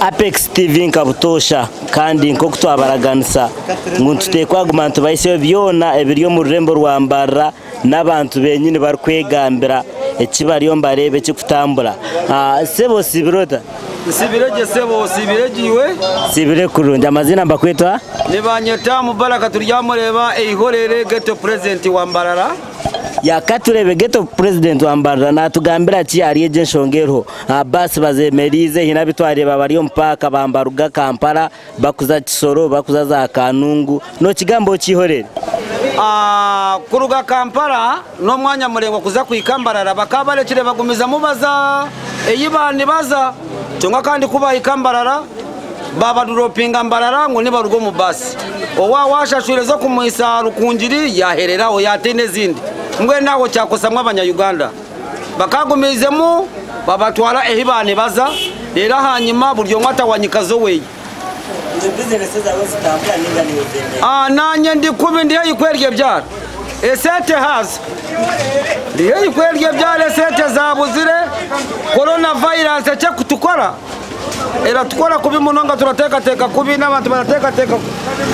Apex TV nkabutosha kandi nko kutwabaraganisa ngo tutekwaguma tubayise byona ebiryo mu rurembo rwambara n'abantu benyine barkwegambira ekibariyo mbarebe kikutambura sebo sibirota sibireje sebo sibirejiwe sibire kurunja amazina mbakwetwa nibanyeta Mubaraka turyamureba ehorere ghetto president wambarara yakaturebe ghetto president wambarara natugambira ki ari eje nshongero basi bazemerize hina bitwareba bariyo mpaka bambaruga Kampala bakuza Kisoro bakuza za Kanungu no kigambo kihorere kuruga Kampala no mwanya murengo kuza kwikambarara bakabarekire bagumiza mubaza eyibani baza tunga kandi kuba ikambarara baba duropinga mbarara ngo nibarugo mu basi owa washashwire zo kumuisa rukungiri yaherera o yatene zindi ngwe nawo cyakosamwa abanya Uganda bakagumizemo babatwara ehibani baza rera hanyuma buryo mwata wanyikazo we nanye ndi kubi ndiye yikwerye byara esete haza ndiye yikwerye byara esete zabuzire coronavirus cyo kutukora era tukora kubi munonga turateka kubi n'abantu barateka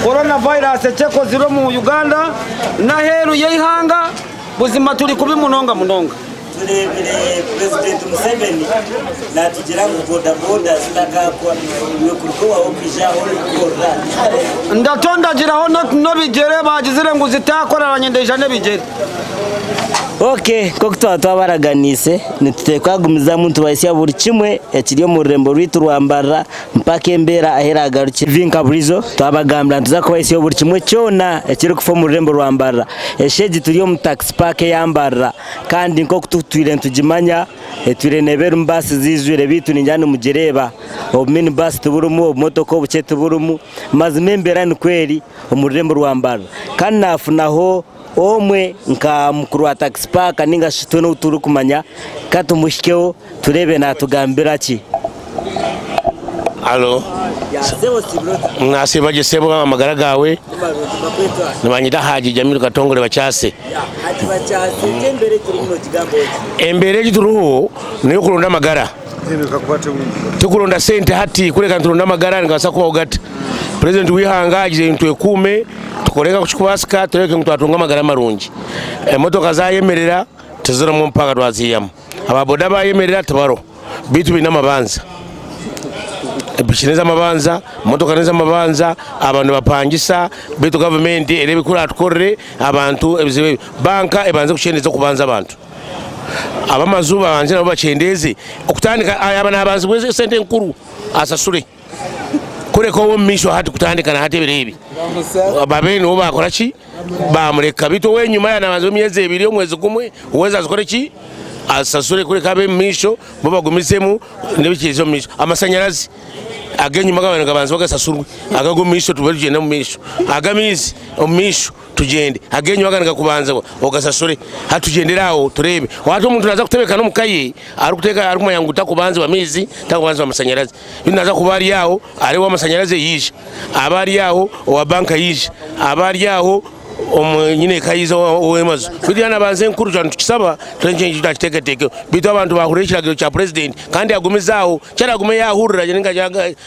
coronavirus cyo koziro mu Uganda na heru yihanga buzima turi kubi munonga turebere President Museveni natugira mu boda zitakakwa yo kuriko waho kijaho ikora ndatonda giraho no bigere bagizire ngo zitakoraranye ndeja ne bigere Okay, ko twabaraganise nitutekwagumiza muntu bayise buri kimwe ekiriyo mu rurembo rwitu rwambara mpaka embera aheragaruke vinka burizo twabagambira ntuza ko bayise buri kimwe cyona ekiri kufo mu rurembo rwambara esheji turiyo mu taxi park yambara kandi nko kututwire ntugimanya etwire nebera mbasi zizwire bitu ninjane mugereba obmini bus tuburumu motoko buce tuburumu mazime embera ni kweli umururembo rwambara kandi nafunaho omwe nka mukuru wa taxi park ninga shitwe no turi kumanya katumushikeho turebe natugambira ki Allo sebo sibrota mwasibaje sebo amagara gawe nabanyida haji Jamiru Katongole bacyase haji bacyase tembere turi mu kigambo embere gituruho niyo kurunda amagara tukurunda sente hati kureka turunda amagara ngasa kuba ugata president wihanga agize ntwe kume tukoreka kuchikwaska tureke mutwatunga amagara marungi emotoka zayemerera tuzura mu mpaka twaziyam ababoda bayemerera tabaro bitu binamabanza bishineza amabanza motoka neza amabanza abantu bapangisa bitu government erebe kuri atkorre abantu ebizibe banka ebanze kushendeza kubanza abantu abamazuba banje nabo bacendeze okutandika ayabana abanzi bweze sente nkuru asasure kureko wo misho hati kutandika na hati birebi babeni wo bakora ki bamureka bito wenyuma yana abanzi myeze ebiri omwezi kumwe uweza azikore ki asasure kureka be misho bo bagumisemu nebikizo misho amasanyarazi agenyuma gabana gabanzi bagasasurwe agagumisho tuberugenda mu misho agamizi omisho tugende agenyuma ganaga kubanza ogasasure hatugenderaho turebe watu umuntu naza kutebeka no mukaye ari kuteka ari kumayanguta kubanza bamizi takubanza amasanyarazi binaza kubari yaho ari wa amasanyarazi yisha abari yaho wa banka yisha abari yaho nyine kayiza wemazo bidyana banze nkuru cyane tukisaba twenje ndakiteketeke bito abantu bahurishiraga cya president kandi yagumizaho cyaragume yahurira ninga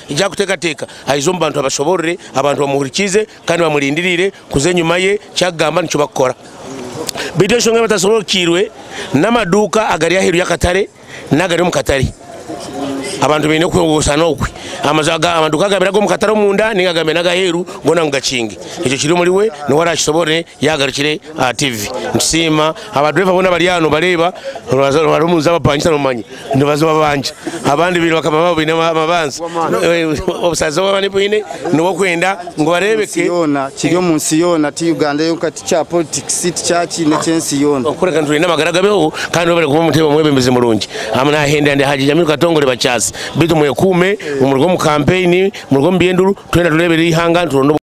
ijya kutekateka aizo mbantu abashoborere abantu bamuhurikize kandi bamurindirire kuzenyuma ye cyagamba nicyo bakora bito shonge batasorokirwe n'amaduka agari yahiru yakatare nagari mu katari abantu bine kwogosana okwe amazaga amaduka gabirago mu kataro munda ningagambe nagaheru ngona ngacingi icyo kiri muri we no warashobore yagarukire TV nsima abadriver bona bari hano bareba barumuza abapangisa no manyi ndibazo babanje abandi biri bakaba babine amabanza obusaza wabane bine no kwenda ngo barebeke yona kiriyo munsi yona ti Uganda yo kati cha politics cyaci ne cyensi yona okureka nturi n'amagaragabeho kandi bari kuba muteba mwebembeze murungi amana hende ande haji Jamiru Katongole bacyase bitu mwekume umurgo mu campaign murgo mbiyenduru twenda turebere ihanga turondo